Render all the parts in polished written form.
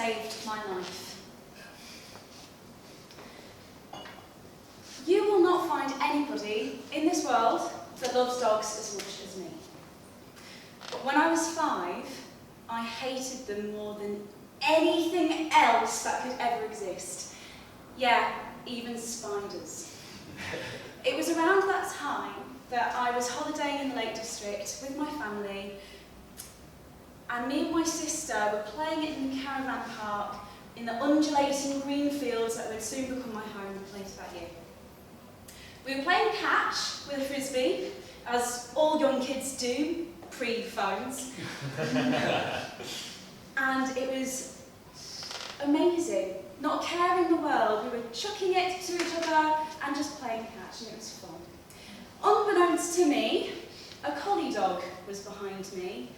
saved my life. You will not find anybody in this world that loves dogs as much as me. But when I was 5, I hated them more than anything else that could ever exist. Yeah, even spiders. It was around that time that I was holidaying in the Lake District with my family, and me and my sister were playing it in the caravan park in the undulating green fields that would soon become my home later that year. We were playing catch with a frisbee, as all young kids do, pre-phones. And it was amazing. Not a care in the world. We were chucking it to each other and just playing catch, and it was fun. Unbeknownst to me, a collie dog was behind me.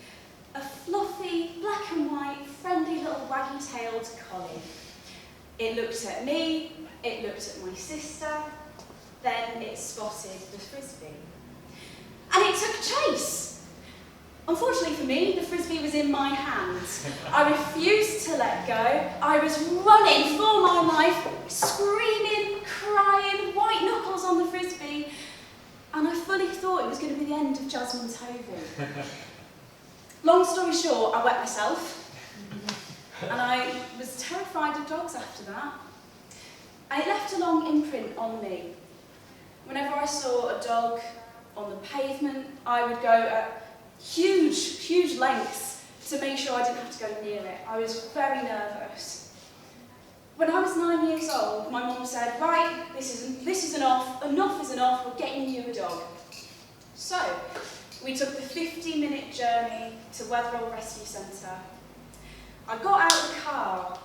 A fluffy, black and white, friendly little waggy-tailed collie. It looked at me, it looked at my sister, then it spotted the frisbee. And it took chase. Unfortunately for me, the frisbee was in my hands. I refused to let go. I was running for my life, screaming, crying, white knuckles on the frisbee, and I fully thought it was going to be the end of Jasmine's Hovel. Long story short, I wet myself, and I was terrified of dogs after that. And it left a long imprint on me. Whenever I saw a dog on the pavement, I would go at huge lengths to make sure I didn't have to go near it. I was very nervous. When I was 9 years old, my mum said, right, this is enough is enough, we're getting you a dog. So, we took the 50-minute journey to Wetherall Rescue Centre. I got out of the car,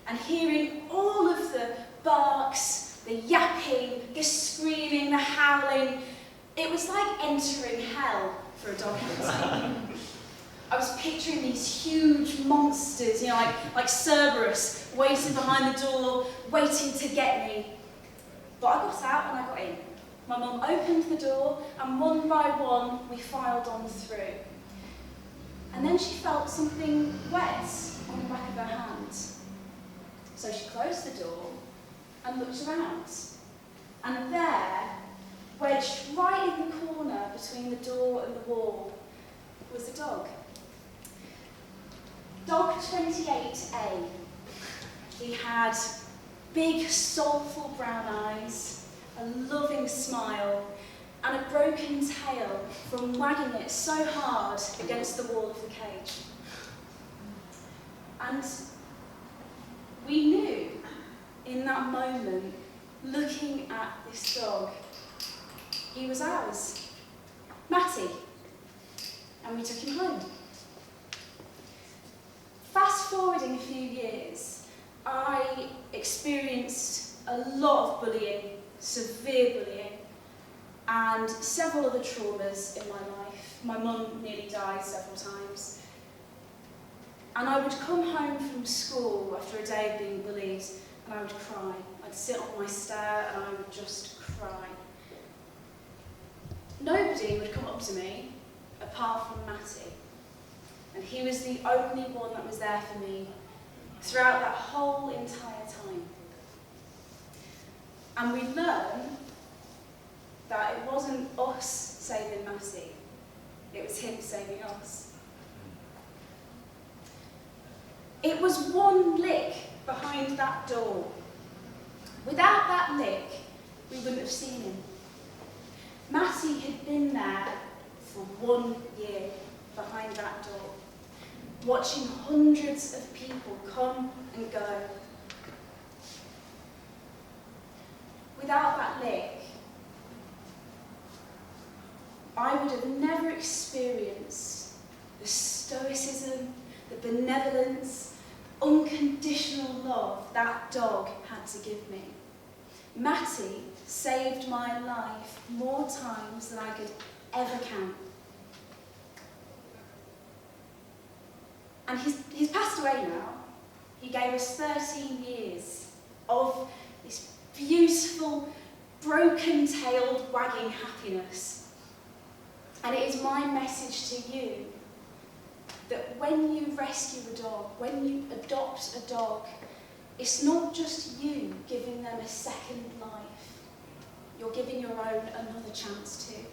and hearing all of the barks, the yapping, the screaming, the howling, it was like entering hell for a dog hunter. I was picturing these huge monsters, like Cerberus, waiting behind the door, waiting to get me. But I got out and I got in. My mum opened the door, and one by one we filed on through. And then she felt something wet on the back of her hand. So she closed the door and looked around. And there, wedged right in the corner between the door and the wall, was a dog. Dog 28A. He had big, soulful brown eyes, a loving smile, and a broken tail from wagging it so hard against the wall of the cage. And we knew in that moment, looking at this dog, he was ours, Matty, and we took him home. Fast forwarding a few years, I experienced a lot of bullying, severe bullying, and several other traumas in my life. My mum nearly died several times. And I would come home from school after a day of being bullied, and I would cry. I'd sit on my stair and I would just cry. Nobody would come up to me apart from Matty. And he was the only one that was there for me throughout that whole entire time. And we learned that it wasn't us saving Matty, it was him saving us. It was one lick behind that door. Without that lick, we wouldn't have seen him. Matty had been there for 1 year behind that door, watching hundreds of people come and go. Without that lick, I would have never experienced the stoicism, the benevolence, unconditional love that dog had to give me. Matty saved my life more times than I could ever count. And he's passed away now. He gave us 13 years of this beautiful, broken-tailed, wagging happiness. And it is my message to you that when you rescue a dog, when you adopt a dog, it's not just you giving them a second life. You're giving your own another chance too.